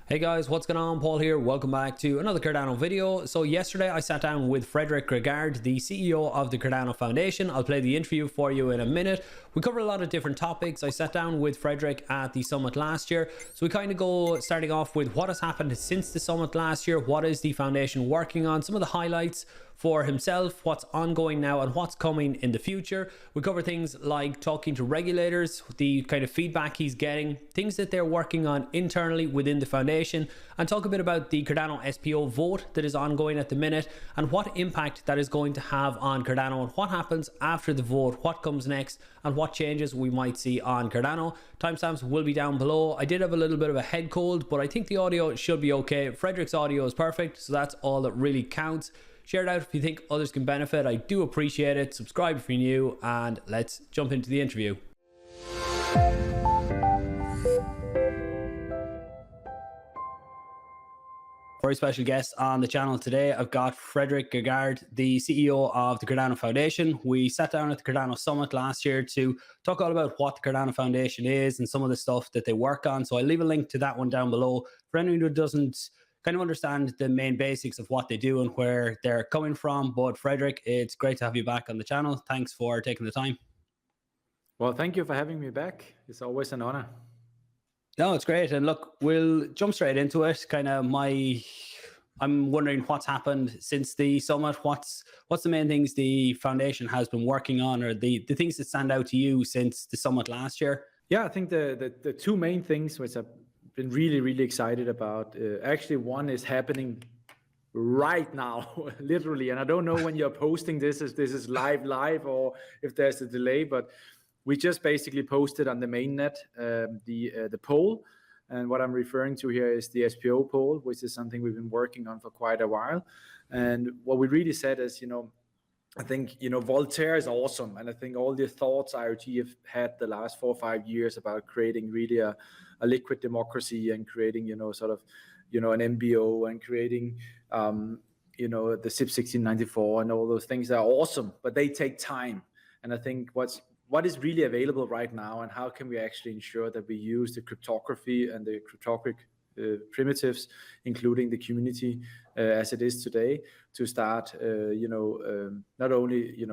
Hey guys, what's going on? Paul here. Welcome back to another Cardano video. So yesterday I sat down with Frederik Gregaard, the CEO of the Cardano Foundation. I'll play the interview for you in a minute. We cover a lot of different topics. I sat down with Frederik at the summit last year. So we kind of go starting off with what has happened since the summit last year. What is the foundation working on? Some of the highlights for himself, what's ongoing now and what's coming in the future. We cover things like talking to regulators, the kind of feedback he's getting, things that they're working on internally within the foundation, and talk a bit about the Cardano SPO vote that is ongoing at the minute and what impact that is going to have on Cardano and what happens after the vote, what comes next and what changes we might see on Cardano. Timestamps will be down below. I did have a little bit of a head cold, but I think the audio should be okay. Frederik's audio is perfect, so that's all that really counts. Share it out if you think others can benefit. I do appreciate it. Subscribe if you're new, and let's jump into the interview. Very special guest on the channel today. I've got Frederick Gregaard, the CEO of the Cardano Foundation. We sat down at the Cardano Summit last year to talk all about what the Cardano Foundation is and some of the stuff that they work on. So I'll leave a link to that one down below for anyone who doesn't kind of understand the main basics of what they do and where they're coming from. But Frederik, it's great to have you back on the channel. Thanks for taking the time. Well, thank you for having me back. It's always an honor. No, it's great. And look, we'll jump straight into it. I'm wondering what's happened since the summit. What's the main things the foundation has been working on, or the things that stand out to you since the summit last year? Yeah, I think the two main things which I've been really excited about. Actually, one is happening right now, literally. And I don't know when you're posting this, if this is live, or if there's a delay. But we just basically posted on the Mainnet the poll. And what I'm referring to here is the SPO poll, which is something we've been working on for quite a while. And what we really said is, I think, Voltaire is awesome. And I think all the thoughts IoT have had the last 4 or 5 years about creating really a liquid democracy and creating, an MBO and creating, the SIP 1694 and all those things are awesome, but they take time. And I think what is really available right now and how can we actually ensure that we use the cryptography and the cryptographic primitives, including the community as it is today, to start, not only,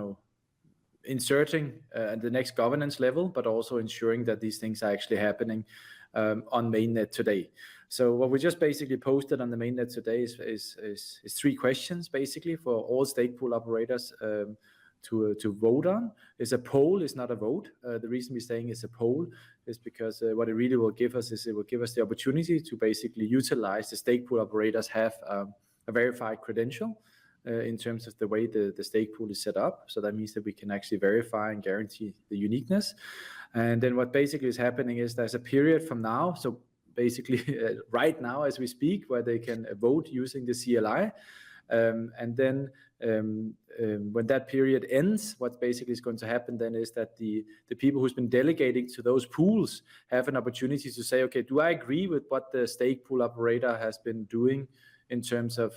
inserting at the next governance level, but also ensuring that these things are actually happening on Mainnet today. So what we just basically posted on the Mainnet today is 3 questions basically for all stake pool operators to vote on. It's a poll, it's not a vote. The reason we're saying it's a poll is because what it really will give us is it will give us the opportunity to basically utilize the stake pool operators have a verified credential in terms of the way the stake pool is set up. So that means that we can actually verify and guarantee the uniqueness. And then what basically is happening is there's a period from now, so basically right now as we speak, where they can vote using the CLI. And then when that period ends, what basically is going to happen then is that the people who's been delegating to those pools have an opportunity to say, okay, do I agree with what the stake pool operator has been doing in terms of,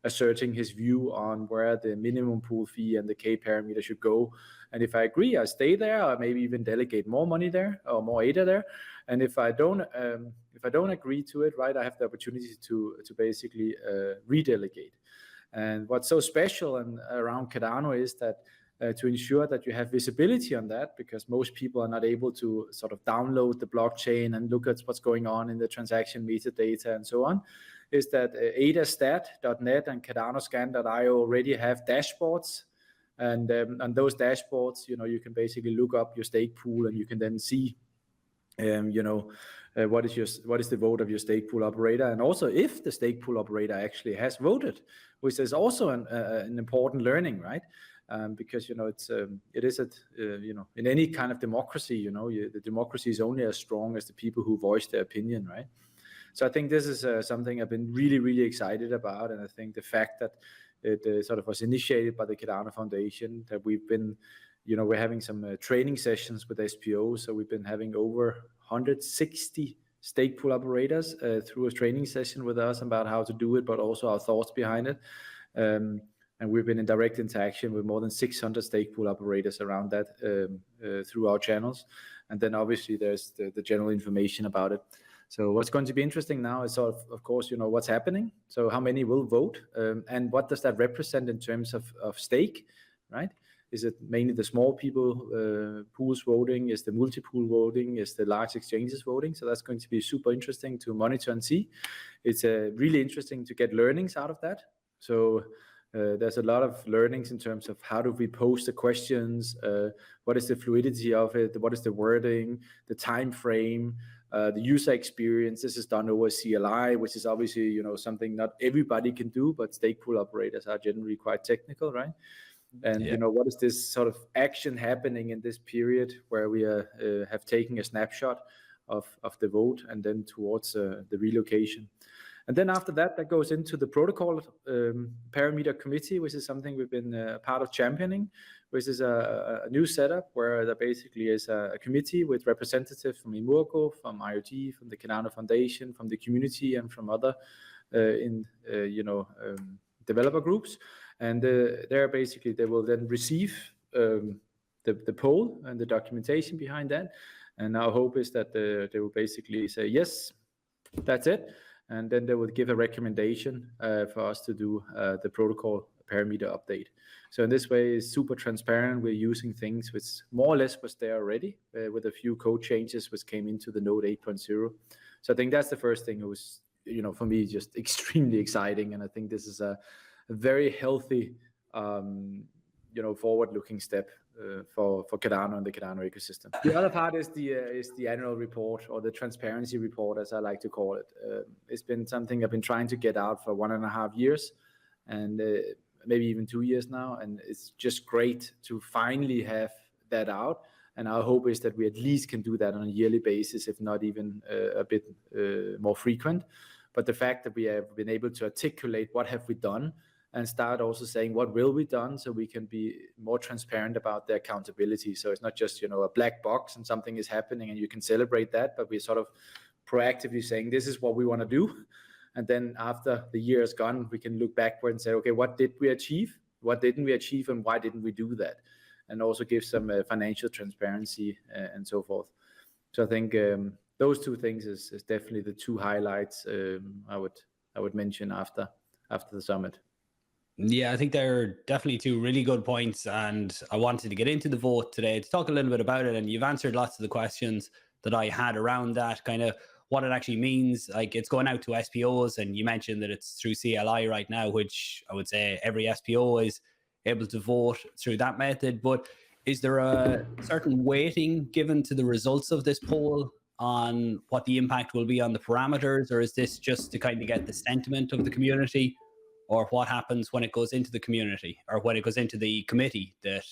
asserting his view on where the minimum pool fee and the K parameter should go. And if I agree, I stay there, or maybe even delegate more money there or more ADA there. And if I don't agree to it, right, I have the opportunity to basically redelegate. And what's so special around Cardano is that to ensure that you have visibility on that, because most people are not able to sort of download the blockchain and look at what's going on in the transaction metadata and so on, is that adastat.net and cardanoscan.io already have dashboards. And on those dashboards, you can basically look up your stake pool and you can then see what is the vote of your stake pool operator, and also if the stake pool operator actually has voted, which is also an important learning, right? Because it is in any kind of democracy, the democracy is only as strong as the people who voice their opinion, right? So I think this is something I've been really excited about, and I think the fact that it sort of was initiated by the Cardano Foundation, that we've been, we're having some training sessions with SPO, so we've been having over 160 stake pool operators through a training session with us about how to do it, but also our thoughts behind it. And we've been in direct interaction with more than 600 stake pool operators around that through our channels. And then obviously there's the general information about it. So what's going to be interesting now is of course, what's happening. So how many will vote, and what does that represent in terms of stake, right? Is it mainly the small people pools voting? Is the multi-pool voting? Is the large exchanges voting? So that's going to be super interesting to monitor and see. It's really interesting to get learnings out of that. So there's a lot of learnings in terms of how do we pose the questions, what is the fluidity of it, what is the wording, the time frame, the user experience. This is done over CLI, which is obviously something not everybody can do, but stake pool operators are generally quite technical, right? And what is this sort of action happening in this period where we have taken a snapshot of the vote and then towards the relocation. And then after that, that goes into the protocol parameter committee, which is something we've been part of championing, which is a new setup where there basically is a committee with representatives from Imurgo, from IoT, from the Cardano Foundation, from the community, and from other developer groups. And there basically they will then receive the poll and the documentation behind that. And our hope is that they will basically say, yes, that's it. And then they would give a recommendation for us to do the protocol parameter update. So in this way, it's super transparent. We're using things which more or less was there already with a few code changes which came into the node 8.0. So I think that's the first thing. It was, for me, just extremely exciting. And I think this is a very healthy, forward-looking step for Cardano and the Cardano ecosystem. The other part is the annual report, or the transparency report, as I like to call it. It's been something I've been trying to get out for 1.5 years, and maybe even 2 years now. And it's just great to finally have that out. And our hope is that we at least can do that on a yearly basis, if not even a bit more frequent. But the fact that we have been able to articulate what have we done, and start also saying what will be done, so we can be more transparent about the accountability. So it's not just a black box and something is happening and you can celebrate that, but we're sort of proactively saying this is what we want to do. And then after the year is gone, we can look backward and say, okay, what did we achieve? What didn't we achieve, and why didn't we do that? And also give some financial transparency and so forth. So I think those two things is definitely the two highlights I would mention after the summit. Yeah, I think they're definitely two really good points, and I wanted to get into the vote today to talk a little bit about it, and you've answered lots of the questions that I had around that, kind of what it actually means. Like, it's going out to SPOs, and you mentioned that it's through CLI right now, which I would say every SPO is able to vote through that method. But is there a certain weighting given to the results of this poll on what the impact will be on the parameters, or is this just to kind of get the sentiment of the community? Or what happens when it goes into the community, or when it goes into the committee that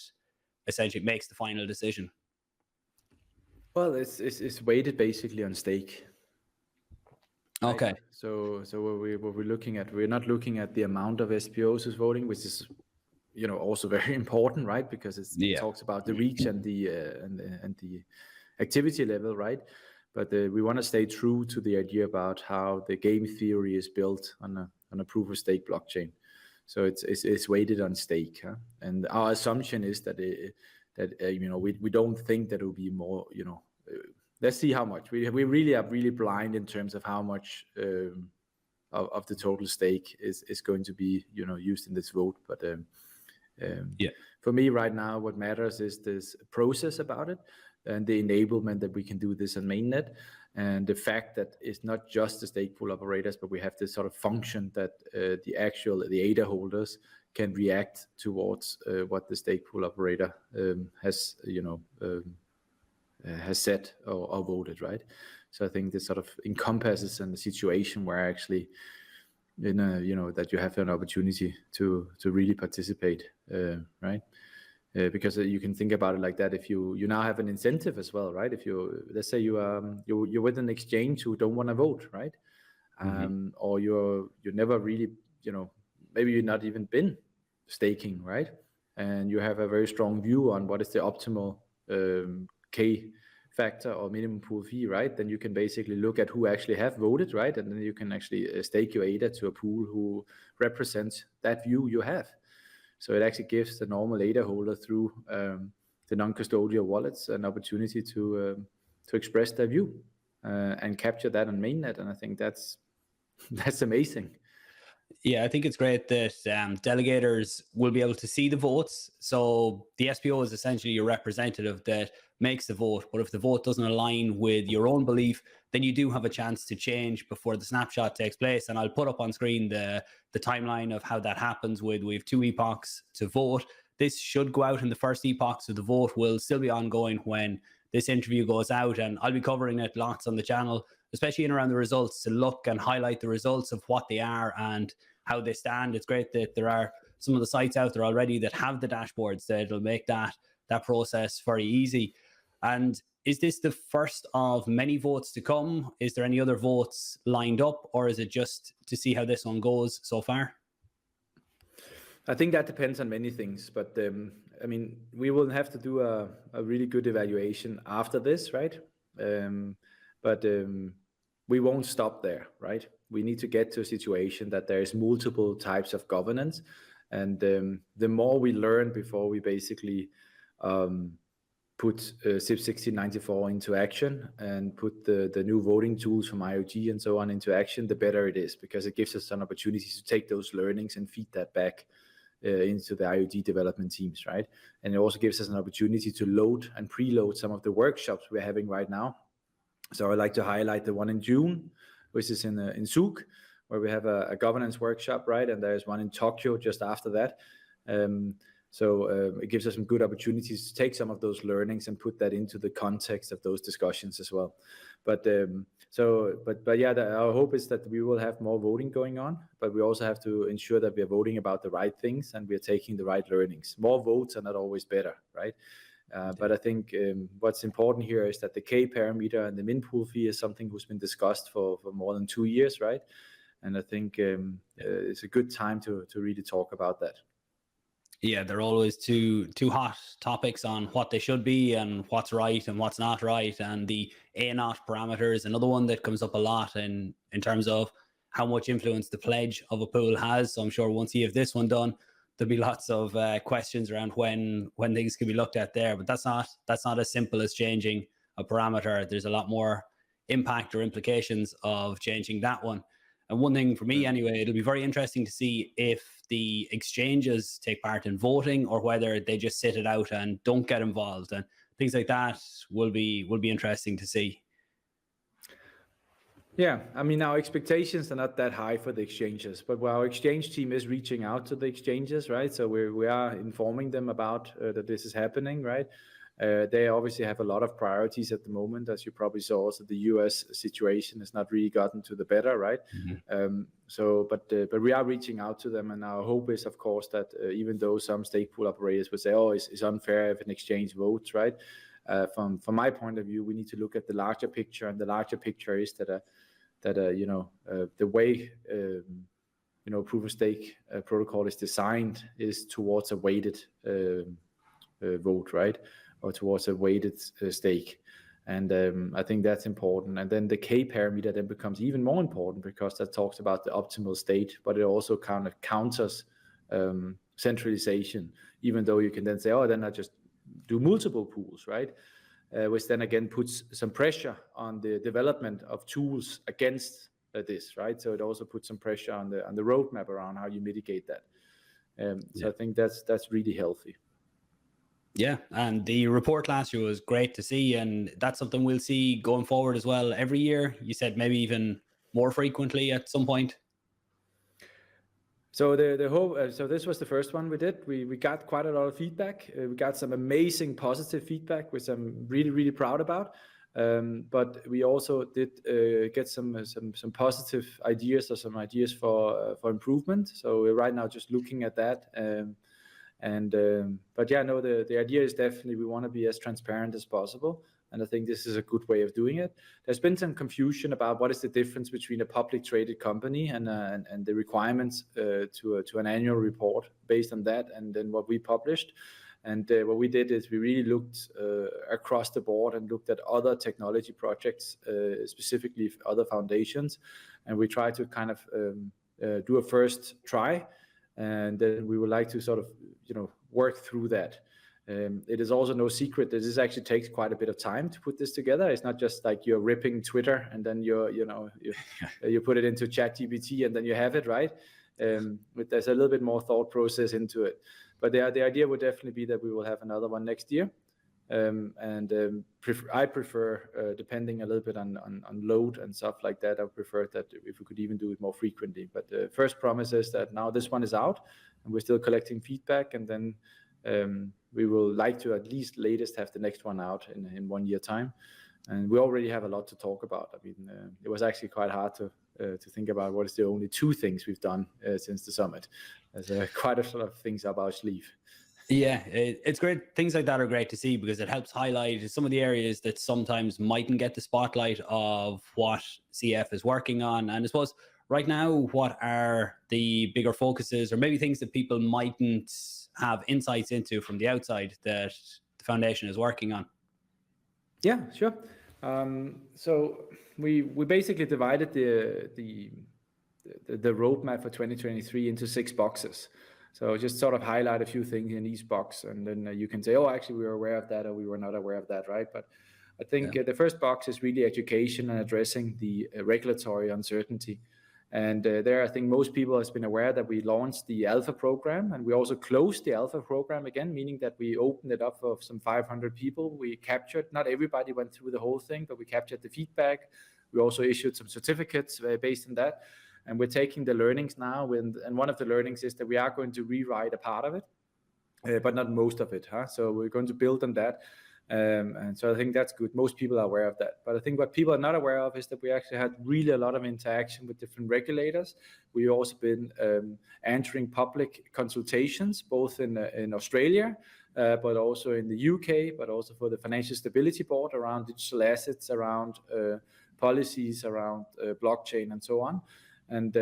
essentially makes the final decision? Well, it's weighted basically on stake. Okay. Right? So what we're looking at, we're not looking at the amount of SPOs who's voting, which is also very important, right? Because it talks about the reach and the activity level, right? But we want to stay true to the idea about how the game theory is built on a proof of stake blockchain. So it's weighted on stake, huh? And our assumption is that we don't think that it will be more. Let's see how much. We really are really blind in terms of how much of the total stake is going to be used in this vote. But for me right now, what matters is this process about it, and the enablement that we can do this on Mainnet, and the fact that it's not just the stake pool operators, but we have this sort of function that the ADA holders can react towards what the stake pool operator has said or voted, right? So I think this sort of encompasses in the situation where actually that you have an opportunity to really participate, right? Because you can think about it like that. If you now have an incentive as well, right? If let's say you're with an exchange who don't want to vote, right? Or you never really, maybe you've not even been staking, right? And you have a very strong view on what is the optimal K factor or minimum pool fee, right? Then you can basically look at who actually have voted, right? And then you can actually stake your ADA to a pool who represents that view you have. So it actually gives the normal ADA holder through the non-custodial wallets an opportunity to express their view. and capture that on mainnet. And I think that's amazing. Yeah, I think it's great that delegators will be able to see the votes. So the SPO is essentially your representative that makes the vote. But if the vote doesn't align with your own belief, then you do have a chance to change before the snapshot takes place. And I'll put up on screen the timeline of how that happens. We have 2 epochs to vote. This should go out in the first epoch, so the vote will still be ongoing when this interview goes out. And I'll be covering it lots on the channel, especially in around the results, to look and highlight the results of what they are and how they stand. It's great that there are some of the sites out there already that have the dashboards that'll make that process very easy. And is this the first of many votes to come? Is there any other votes lined up, or is it just to see how this one goes so far? I think that depends on many things, but I mean, we will have to do a really good evaluation after this, right? But we won't stop there, right? We need to get to a situation that there is multiple types of governance, and the more we learn before we basically put SIP 1694 into action and put the new voting tools from IOG and so on into action, the better it is, because it gives us an opportunity to take those learnings and feed that back into the IOD development teams, right? And it also gives us an opportunity to load and preload some of the workshops we're having right now. So I'd like to highlight the one in June, which is in Zug, where we have a governance workshop, right? And there's one in Tokyo just after that. So it gives us some good opportunities to take some of those learnings and put that into the context of those discussions as well. But yeah, our hope is that we will have more voting going on, but we also have to ensure that we are voting about the right things and we are taking the right learnings. More votes are not always better, right? But I think what's important here is that the K parameter and the min pool fee is something who's been discussed for more than 2 years, right? And I think it's a good time to really talk about that. Yeah, they're always two hot topics on what they should be and what's right and what's not right. And the A0 parameter is another one that comes up a lot in terms of how much influence the pledge of a pool has. So I'm sure once you have this one done, there'll be lots of questions around when things can be looked at there. But that's not as simple as changing a parameter. There's a lot more impact or implications of changing that one. And one thing for me anyway, it'll be very interesting to see if the exchanges take part in voting or whether they just sit it out and don't get involved, and things like that will be interesting to see. Yeah, I mean, our expectations are not that high for the exchanges, but our exchange team is reaching out to the exchanges, right? So we are informing them about that this is happening, right? They obviously have a lot of priorities at the moment, as you probably saw. Also, the U.S. situation has not really gotten to the better, right? Mm-hmm. But we are reaching out to them, and our hope is, of course, that even though some stake pool operators would say, "Oh, it's unfair if an exchange votes," right? From my point of view, we need to look at the larger picture, and the larger picture is that the way proof of stake protocol is designed is towards a weighted vote, right? Or towards a weighted stake. And I think that's important. And then the K parameter then becomes even more important because that talks about the optimal state, but it also kind of counters centralization, even though you can then say, oh, then I just do multiple pools, right? Which then again puts some pressure on the development of tools against this, right? So it also puts some pressure on the roadmap around how you mitigate that. So I think that's really healthy. Yeah, and the report last year was great to see, and that's something we'll see going forward as well every year. You said maybe even more frequently at some point. So the whole so this was the first one we did. We got quite a lot of feedback. We got some amazing positive feedback, which I'm really proud about. But we also did get some positive ideas or some ideas for improvement. So we're right now just looking at that. But yeah, no, the idea is definitely we want to be as transparent as possible. And I think this is a good way of doing it. There's been some confusion about what is the difference between a public traded company and the requirements to an annual report based on that, and then what we published. And what we did is we really looked across the board and looked at other technology projects, specifically other foundations, and we tried to kind of do a first try, and then we would like to sort of work through that. It is also no secret that this actually takes quite a bit of time to put this together. It's not just like you're ripping Twitter and then you put it into ChatGPT and then you have it, right? There's a little bit more thought process into it. But the idea would definitely be that we will have another one next year. I prefer, depending a little bit on load and stuff like that, I would prefer that if we could even do it more frequently. But the first promise is that now this one is out and we're still collecting feedback, and then we will like to at least latest have the next one out in 1 year time. And we already have a lot to talk about. I mean, it was actually quite hard to think about what is the only 2 things we've done since the summit. There's quite a lot of things up our sleeve. Yeah, it's great. Things like that are great to see because it helps highlight some of the areas that sometimes mightn't get the spotlight of what CF is working on. And I suppose right now, what are the bigger focuses or maybe things that people mightn't have insights into from the outside that the foundation is working on? Yeah, sure. So we basically divided the roadmap for 2023 into 6 boxes. So just sort of highlight a few things in each box, and then you can say, oh, actually we were aware of that, or we were not aware of that, right? But I think the first box is really education and addressing the regulatory uncertainty. And there, I think most people has been aware that we launched the Alpha program, and we also closed the Alpha program again, meaning that we opened it up for some 500 people. We captured, not everybody went through the whole thing, but we captured the feedback. We also issued some certificates based on that. And we're taking the learnings now, and one of the learnings is that we are going to rewrite a part of it, but not most of it. So we're going to build on that. And so I think that's good. Most people are aware of that. But I think what people are not aware of is that we actually had really a lot of interaction with different regulators. We've also been answering public consultations, both in Australia, but also in the UK, but also for the Financial Stability Board around digital assets, around policies, around blockchain, and so on. And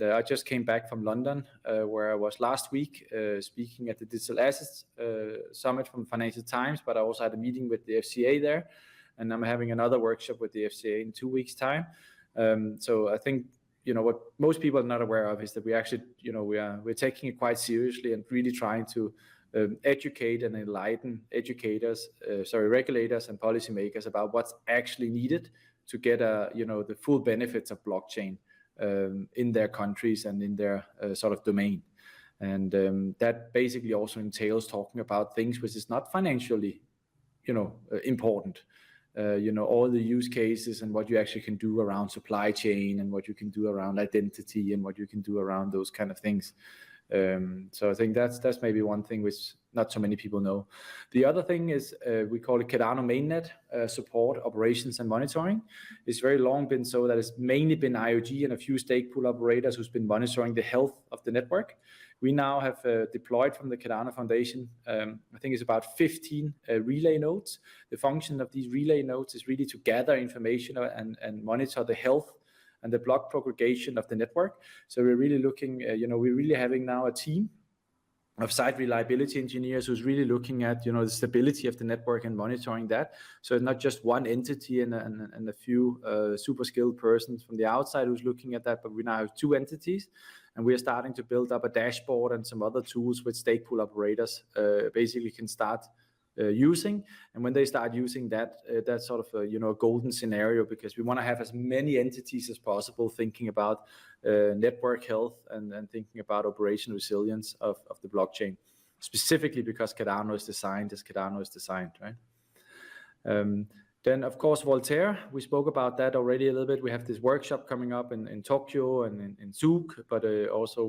I just came back from London, where I was last week speaking at the Digital Assets Summit from Financial Times, but I also had a meeting with the FCA there, and I'm having another workshop with the FCA in 2 weeks' time. So I think what most people are not aware of is that we actually we're taking it quite seriously and really trying to educate and enlighten regulators and policymakers about what's actually needed to get the full benefits of blockchain in their countries and in their sort of domain. And that basically also entails talking about things which is not financially important. All the use cases and what you actually can do around supply chain, and what you can do around identity, and what you can do around those kind of things. So I think that's maybe one thing which not so many people know. The other thing is we call it Cardano Mainnet support, operations, and monitoring. It's very long been so that it's mainly been IOG and a few stake pool operators who's been monitoring the health of the network. We now have deployed from the Cardano Foundation, I think it's about 15 relay nodes. The function of these relay nodes is really to gather information and monitor the health and the block propagation of the network. So we're really looking, we're really having now a team of site reliability engineers who's really looking at, the stability of the network and monitoring that. So it's not just one entity and a few super skilled persons from the outside who's looking at that, but we now have 2 entities, and we are starting to build up a dashboard and some other tools which stake pool operators basically can start using. And when they start using that, that's sort of a golden scenario, because we want to have as many entities as possible thinking about network health and thinking about operational resilience of the blockchain, specifically because Cardano is designed as Cardano is designed, right? Then of course Voltaire, we spoke about that already a little bit. We have this workshop coming up in Tokyo and in Zug, but also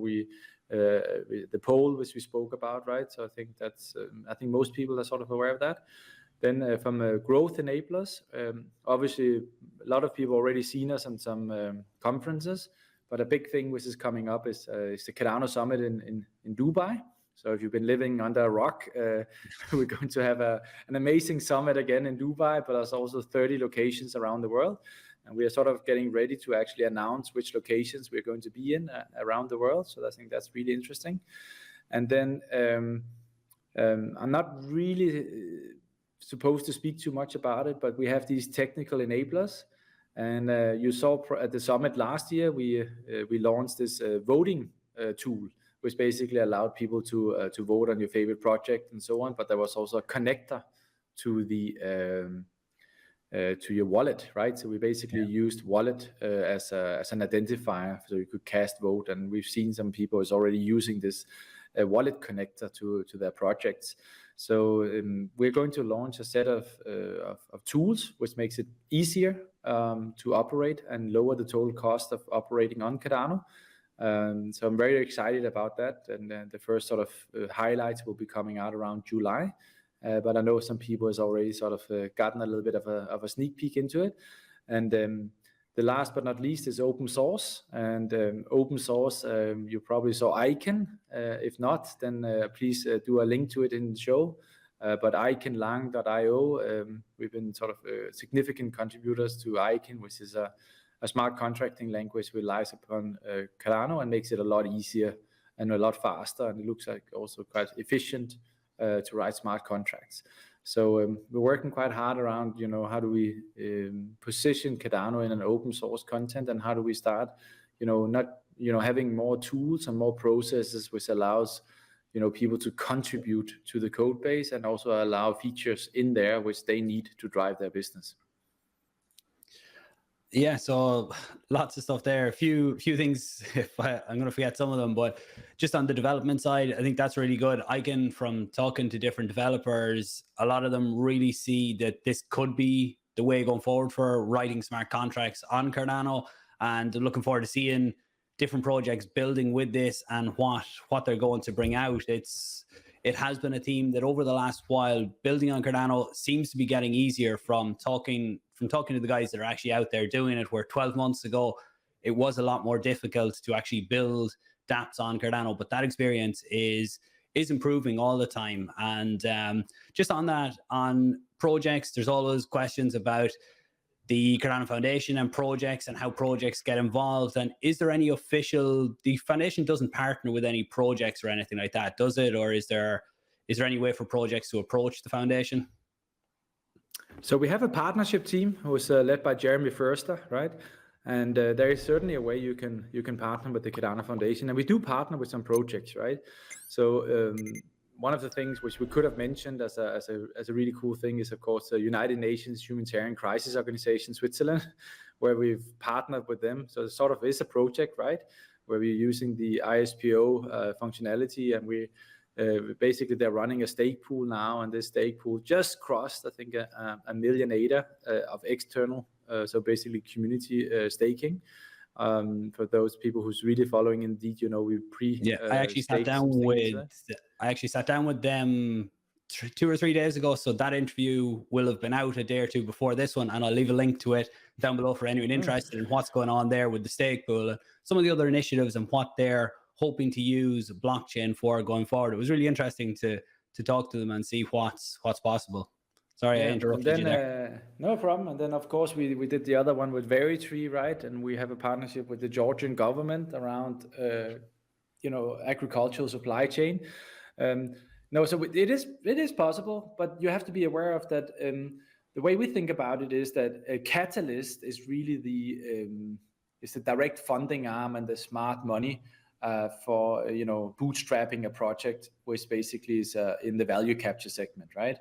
the poll which we spoke about, right? So I think that's I think most people are sort of aware of that. Then from growth enablers, obviously a lot of people already seen us on some conferences, but a big thing which is coming up is the Cardano Summit in Dubai. So if you've been living under a rock, we're going to have an amazing summit again in Dubai, but there's also 30 locations around the world. And we are sort of getting ready to actually announce which locations we're going to be in around the world. So I think that's really interesting. And then I'm not really supposed to speak too much about it, but we have these technical enablers. And you saw at the summit last year, we launched this voting tool, which basically allowed people to vote on your favorite project and so on. But there was also a connector to the to your wallet, right? So we basically used wallet as an identifier, so you could cast vote, and we've seen some people is already using this wallet connector to their projects. So we're going to launch a set of tools which makes it easier to operate and lower the total cost of operating on Cardano. So I'm very excited about that, and the first sort of highlights will be coming out around July. But I know some people has already sort of gotten a little bit of a sneak peek into it. And the last but not least is open source. And open source, you probably saw Icon. If not, then please do a link to it in the show. But iconlang.io, we've been sort of significant contributors to Icon, which is a smart contracting language which relies upon Cardano and makes it a lot easier and a lot faster. And it looks like also quite efficient to write smart contracts. So we're working quite hard around, how do we position Cardano in an open source content, and how do we start, having more tools and more processes which allows, people to contribute to the code base and also allow features in there which they need to drive their business. Yeah, so lots of stuff there. A few things, I'm going to forget some of them, but just on the development side, I think that's really good. from talking to different developers, a lot of them really see that this could be the way going forward for writing smart contracts on Cardano, and looking forward to seeing different projects building with this and what they're going to bring out. It has been a theme that over the last while, building on Cardano seems to be getting easier from talking to the guys that are actually out there doing it, where 12 months ago, it was a lot more difficult to actually build dApps on Cardano. But that experience is improving all the time. And just on that, on projects, there's always questions about the Cardano Foundation and projects and how projects get involved. And is there any the foundation doesn't partner with any projects or anything like that, does it? Or is there any way for projects to approach the foundation? So we have a partnership team who is led by Jeremy Förster, right? And there is certainly a way you can partner with the Cardano Foundation, and we do partner with some projects, right? So one of the things which we could have mentioned as a really cool thing is, of course, the United Nations Humanitarian Crisis Organization Switzerland, where we've partnered with them. So it sort of is a project, right, where we're using the ISPO functionality, and we basically they're running a stake pool now, and this stake pool just crossed, I think, a million ADA of external, so basically community staking. For those people who's really following indeed, I actually sat down with them 2 or 3 days ago, so that interview will have been out a day or two before this one, and I'll leave a link to it down below for anyone interested in what's going on there with the stake pool, some of the other initiatives and what they're hoping to use blockchain for going forward. It was really interesting to talk to them and see what's possible. Sorry, I interrupted you there. No problem. And then, of course, we did the other one with Veritree, right? And we have a partnership with the Georgian government around, agricultural supply chain. So it is possible, but you have to be aware of that. The way we think about it is that a catalyst is really the direct funding arm and the smart money for bootstrapping a project, which basically is in the value capture segment, right?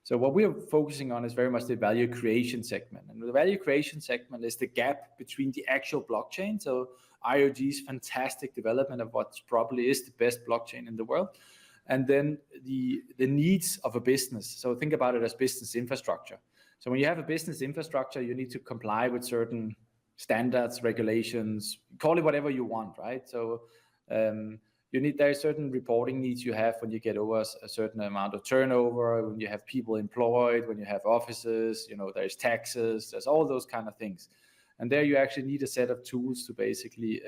So what we are focusing on is very much the value creation segment. And the value creation segment is the gap between the actual blockchain, so IOG's fantastic development of what probably is the best blockchain in the world, and then the needs of a business. So think about it as business infrastructure. So when you have a business infrastructure, you need to comply with certain standards, regulations, call it whatever you want, right? So there are certain reporting needs you have when you get over a certain amount of turnover, when you have people employed, when you have offices, there's taxes, there's all those kind of things. And there you actually need a set of tools to basically,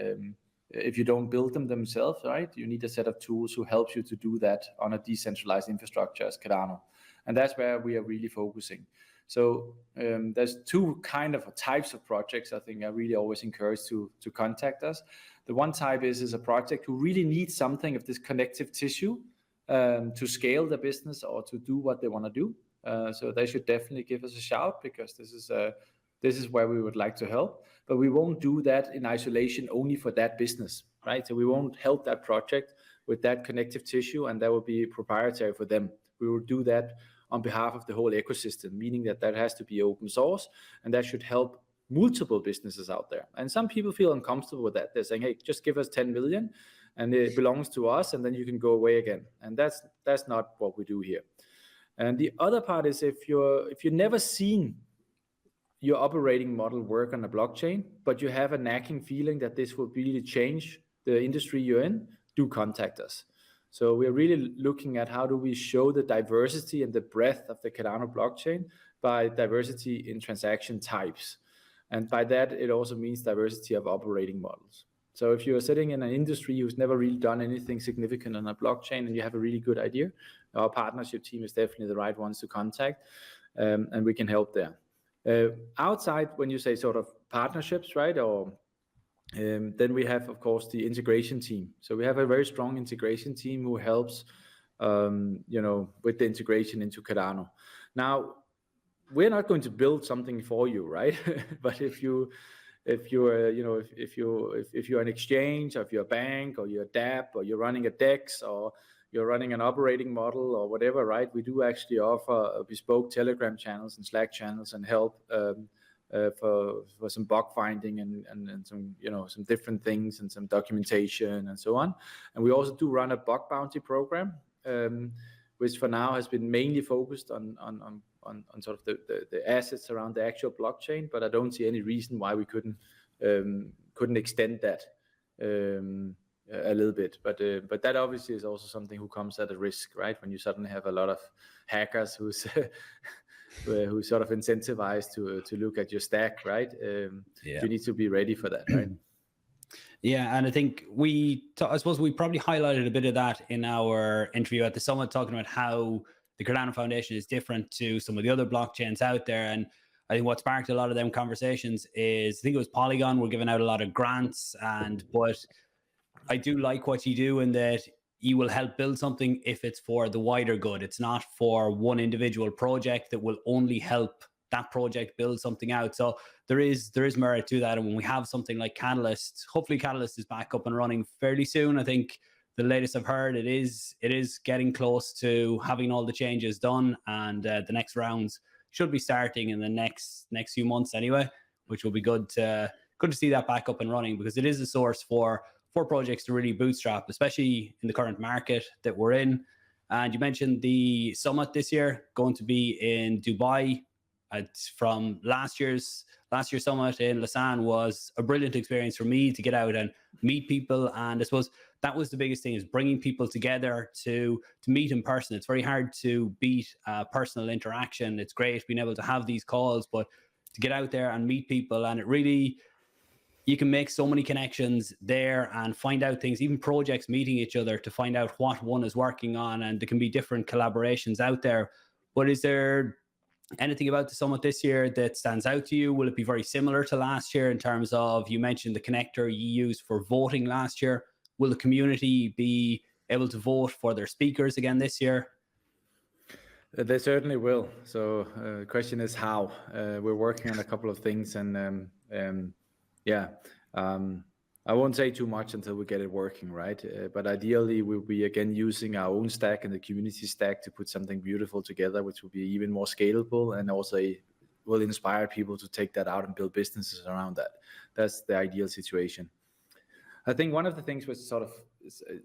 if you don't build them themselves, right, you need a set of tools who helps you to do that on a decentralized infrastructure as Cardano. And that's where we are really focusing. So there's two kind of types of projects I think I really always encourage to contact us. The one type is a project who really needs something of this connective tissue to scale the business or to do what they want to do. So they should definitely give us a shout, because this is where we would like to help. But we won't do that in isolation only for that business, right? So we won't help that project with that connective tissue, and that will be proprietary for them. We will do that on behalf of the whole ecosystem, meaning that that has to be open source, and that should help multiple businesses out there. And some people feel uncomfortable with that. They're saying, hey, just give us 10 million and it belongs to us, and then you can go away again. And that's not what we do here. And the other part is if you've never seen your operating model work on a blockchain, but you have a nagging feeling that this will really change the industry you're in, do contact us. So we're really looking at how do we show the diversity and the breadth of the Cardano blockchain by diversity in transaction types. And by that, it also means diversity of operating models. So if you're sitting in an industry who's never really done anything significant on a blockchain and you have a really good idea, our partnership team is definitely the right ones to contact, and we can help there. Outside, when you say sort of partnerships, right, or then we have, of course, the integration team. So we have a very strong integration team who helps, with the integration into Cardano. Now, we're not going to build something for you, right? But if you're an exchange, or if you're a bank, or you're a DApp, or you're running a DEX, or you're running an operating model, or whatever, right? We do actually offer bespoke Telegram channels and Slack channels and help for some bug finding and some some different things and some documentation and so on. And we also do run a bug bounty program, which for now has been mainly focused on sort of the assets around the actual blockchain. But I don't see any reason why we couldn't extend that a little bit. But that obviously is also something who comes at a risk, right? When you suddenly have a lot of hackers who's sort of incentivized to look at your stack, right? You need to be ready for that, right? Yeah, and I think I suppose we probably highlighted a bit of that in our interview at the summit, talking about how the Cardano Foundation is different to some of the other blockchains out there. And I think what sparked a lot of them conversations is, I think it was Polygon were giving out a lot of grants, but I do like what you do in that you will help build something if it's for the wider good. It's not for one individual project that will only help that project build something out. So there is merit to that. And when we have something like Catalyst, hopefully Catalyst is back up and running fairly soon. I think the latest I've heard, it is getting close to having all the changes done, and the next rounds should be starting in the next few months anyway, which will be good to see that back up and running, because it is a source for projects to really bootstrap, especially in the current market that we're in. And you mentioned the summit this year going to be in Dubai. From last year's summit in Lausanne was a brilliant experience for me to get out and meet people. And I suppose that was the biggest thing, is bringing people together to meet in person. It's very hard to beat personal interaction. It's great being able to have these calls, but to get out there and meet people, and it really, you can make so many connections there and find out things, even projects meeting each other to find out what one is working on, and there can be different collaborations out there. But is there anything about the summit this year that stands out to you? Will it be very similar to last year in terms of, you mentioned the connector you used for voting last year? Will the community be able to vote for their speakers again this year? They certainly will. So the question is how. We're working on a couple of things, and I won't say too much until we get it working, right? But ideally, we'll be again using our own stack and the community stack to put something beautiful together, which will be even more scalable, and also will inspire people to take that out and build businesses around that. That's the ideal situation. I think one of the things which sort of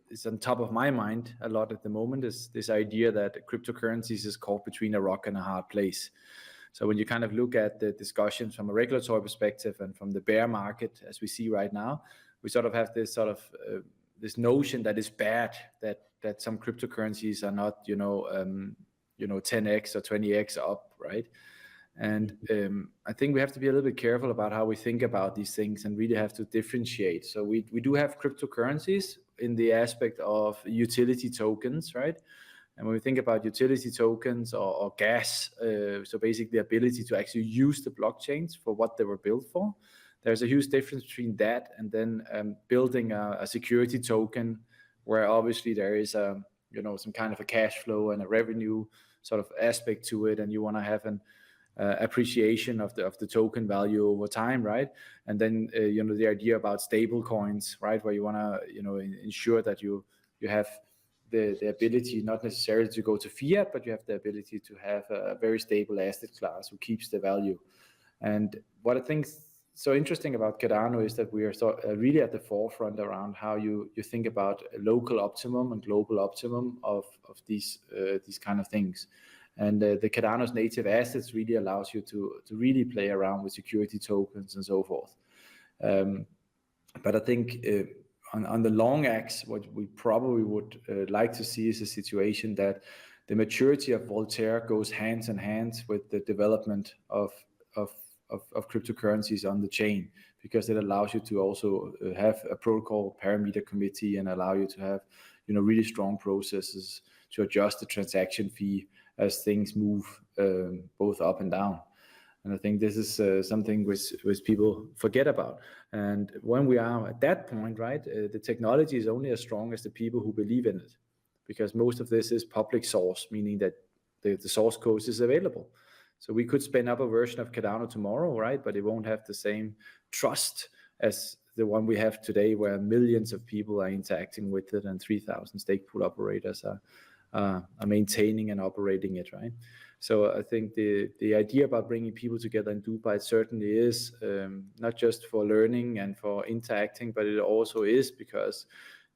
is on top of my mind a lot at the moment is this idea that cryptocurrencies is caught between a rock and a hard place. So when you kind of look at the discussions from a regulatory perspective and from the bear market, as we see right now, we sort of have this sort of this notion that it's bad that some cryptocurrencies are not 10x or 20x up, right? And I think we have to be a little bit careful about how we think about these things and really have to differentiate. So we do have cryptocurrencies in the aspect of utility tokens, right? And when we think about utility tokens or gas, so basically the ability to actually use the blockchains for what they were built for, there's a huge difference between that and then building a security token where obviously there is some kind of a cash flow and a revenue sort of aspect to it, and you want to have an appreciation of the token value over time, right? And then the idea about stable coins, right, where you want to ensure that you you have the ability not necessarily to go to fiat, but you have the ability to have a very stable asset class who keeps the value. And what I think is so interesting about Cardano is that we are really at the forefront around how you think about a local optimum and global optimum of these kind of things. And the Cardano's native assets really allows you to really play around with security tokens and so forth. But I think on the long axis, what we probably would like to see is a situation that the maturity of Voltaire goes hands in hand with the development of cryptocurrencies on the chain, because it allows you to also have a protocol parameter committee and allow you to have really strong processes to adjust the transaction fee as things move both up and down. And I think this is something which people forget about. And when we are at that point, right, the technology is only as strong as the people who believe in it, because most of this is public source, meaning that the source code is available. So we could spin up a version of Cardano tomorrow, right? But it won't have the same trust as the one we have today, where millions of people are interacting with it and 3,000 stake pool operators are maintaining and operating it, right? So I think the idea about bringing people together in Dubai certainly is not just for learning and for interacting, but it also is because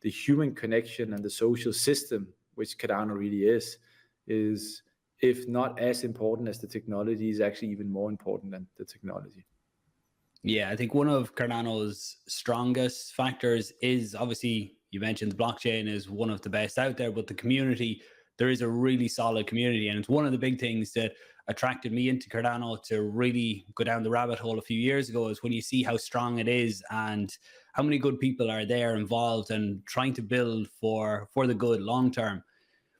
the human connection and the social system, which Cardano really is if not as important as the technology, is actually even more important than the technology. Yeah, I think one of Cardano's strongest factors is, obviously, you mentioned the blockchain is one of the best out there, but the community, there is a really solid community. And it's one of the big things that attracted me into Cardano to really go down the rabbit hole a few years ago, is when you see how strong it is and how many good people are there involved and trying to build for the good long term.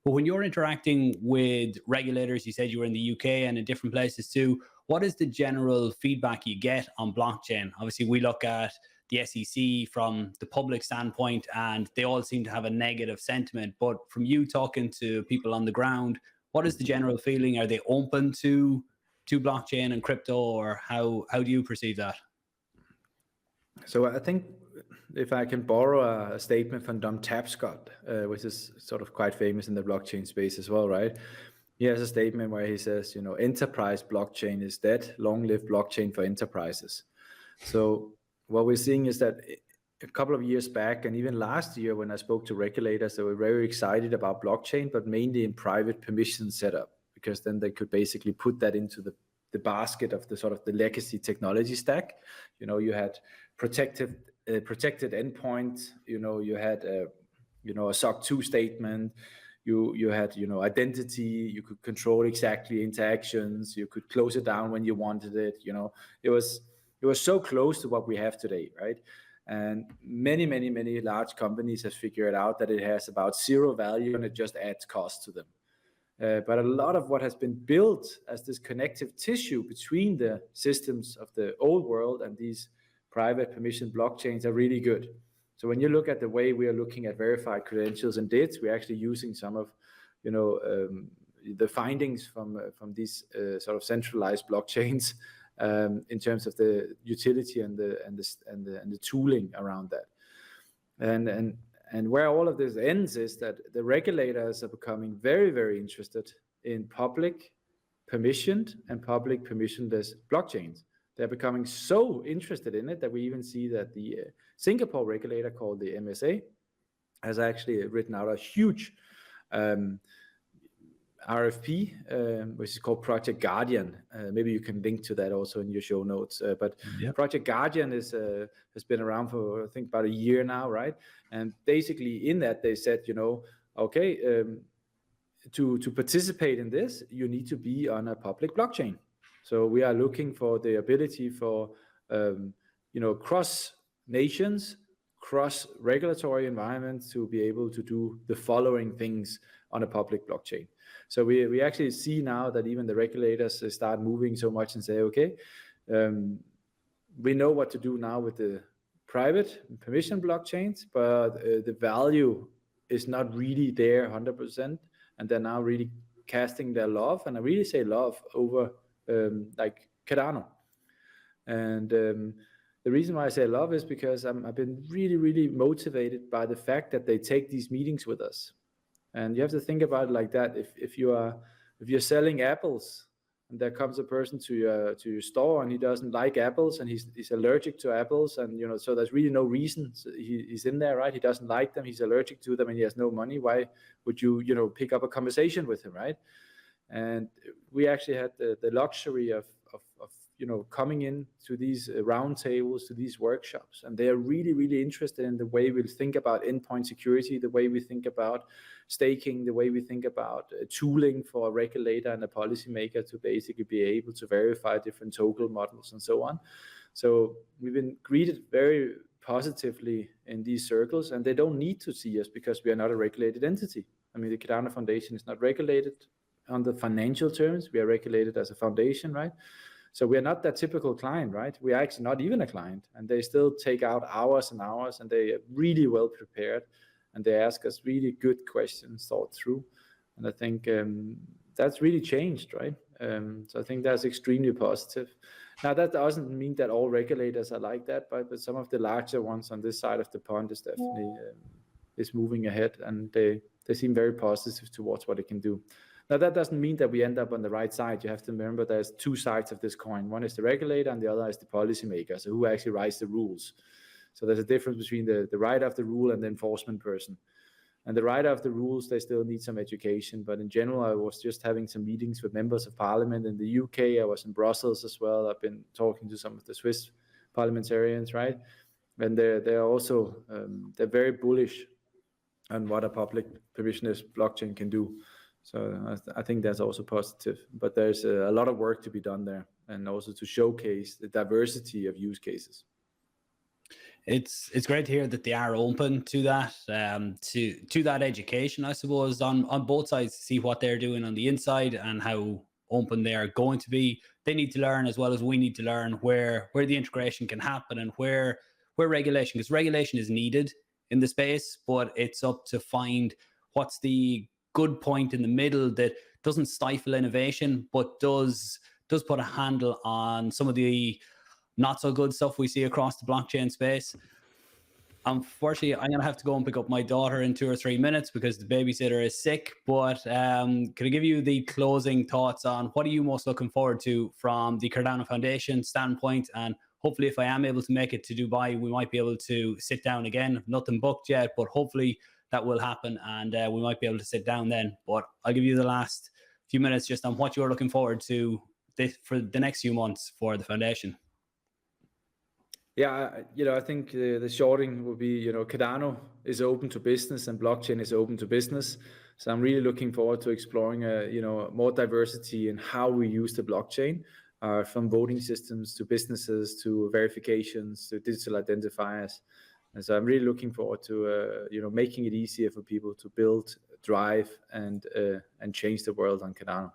But when you're interacting with regulators, you said you were in the UK and in different places too, what is the general feedback you get on blockchain? Obviously, we look at the SEC from the public standpoint, and they all seem to have a negative sentiment. But from you talking to people on the ground, what is the general feeling? Are they open to blockchain and crypto, or how do you perceive that? So I think if I can borrow a statement from Dom Tapscott, which is sort of quite famous in the blockchain space as well, right? He has a statement where he says, enterprise blockchain is dead, long live blockchain for enterprises. So what we're seeing is that a couple of years back, and even last year when I spoke to regulators, they were very excited about blockchain, but mainly in private permission setup, because then they could basically put that into the basket of the sort of the legacy technology stack. You had protected endpoint, you had a SOC 2 statement, you had identity, you could control exactly interactions, you could close it down when you wanted it. It was so close to what we have today, right? And many large companies have figured out that it has about zero value and it just adds cost to them. But a lot of what has been built as this connective tissue between the systems of the old world and these private permission blockchains are really good. So when you look at the way we are looking at verified credentials and DIDs, we're actually using some of the findings from these sort of centralized blockchains in terms of the utility and the tooling around that. And where all of this ends is that the regulators are becoming very, very interested in public permissioned and public permissionless blockchains. They're becoming so interested in it that we even see that the Singapore regulator called the MSA has actually written out a huge RFP, which is called Project Guardian. Maybe you can link to that also in your show notes. But yep. Project Guardian has been around for, I think, about a year now, right? And basically in that they said, okay, to participate in this, you need to be on a public blockchain. So we are looking for the ability for, cross nations, cross regulatory environments to be able to do the following things on a public blockchain. So we actually see now that even the regulators start moving so much and say, okay, we know what to do now with the private permission blockchains, but the value is not really there 100%. And they're now really casting their love, and I really say love, over like Cardano. And the reason why I say love is because I've been really, really motivated by the fact that they take these meetings with us. And you have to think about it like that. If you're selling apples, and there comes a person to your store and he doesn't like apples and he's allergic to apples, and so there's really no reason he's in there, right? He doesn't like them, he's allergic to them, and he has no money. Why would you pick up a conversation with him, right? And we actually had the luxury of coming in to these round tables, to these workshops, and they are really, really interested in the way we think about endpoint security, the way we think about staking, the way we think about tooling for a regulator and a policymaker to basically be able to verify different token models and so on. So we've been greeted very positively in these circles, and they don't need to see us because we are not a regulated entity. I mean, the Cardano Foundation is not regulated on the financial terms. We are regulated as a foundation, right? So we are not that typical client, right? We are actually not even a client, and they still take out hours and hours, and they are really well prepared, and they ask us really good questions thought through. And I think that's really changed, right? So I think that's extremely positive. Now, that doesn't mean that all regulators are like that, but some of the larger ones on this side of the pond is definitely is moving ahead, and they seem very positive towards what it can do. Now, that doesn't mean that we end up on the right side. You have to remember there's two sides of this coin. One is the regulator and the other is the policymaker, so who actually writes the rules. So there's a difference between the writer of the rule and the enforcement person. And the writer of the rules, they still need some education. But in general, I was just having some meetings with members of parliament in the UK. I was in Brussels as well. I've been talking to some of the Swiss parliamentarians, right? And they're also, they're very bullish on what a public permissionless blockchain can do. So I think that's also positive, but there's a lot of work to be done there, and also to showcase the diversity of use cases. It's great to hear that they are open to that, to that education, I suppose, on both sides, to see what they're doing on the inside and how open they are going to be. They need to learn as well as we need to learn where the integration can happen and where regulation, because regulation is needed in the space, but it's up to find what's the good point in the middle that doesn't stifle innovation, but does put a handle on some of the not so good stuff we see across the blockchain space. Unfortunately, I'm going to have to go and pick up my daughter in 2 or 3 minutes because the babysitter is sick. But can I give you the closing thoughts on what are you most looking forward to from the Cardano Foundation standpoint? And hopefully, if I am able to make it to Dubai, we might be able to sit down again. Nothing booked yet, but hopefully that will happen, and we might be able to sit down then. But I'll give you the last few minutes just on what you're looking forward to for the next few months for the foundation. Yeah, I think the shorting will be, Cardano is open to business and blockchain is open to business. So I'm really looking forward to exploring, more diversity in how we use the blockchain, from voting systems to businesses to verifications to digital identifiers. And so I'm really looking forward to, making it easier for people to build, drive, and change the world on Cardano.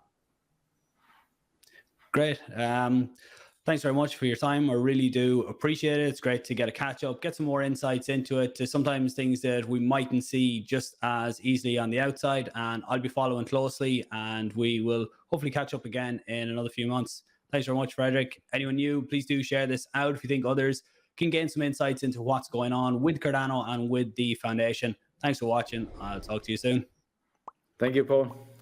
Great. Thanks very much for your time. I really do appreciate it. It's great to get a catch up, get some more insights into it, to sometimes things that we mightn't see just as easily on the outside. And I'll be following closely, and we will hopefully catch up again in another few months. Thanks very much, Frederik. Anyone new, please do share this out if you think others can gain some insights into what's going on with Cardano and with the foundation. Thanks for watching. I'll talk to you soon. Thank you, Paul.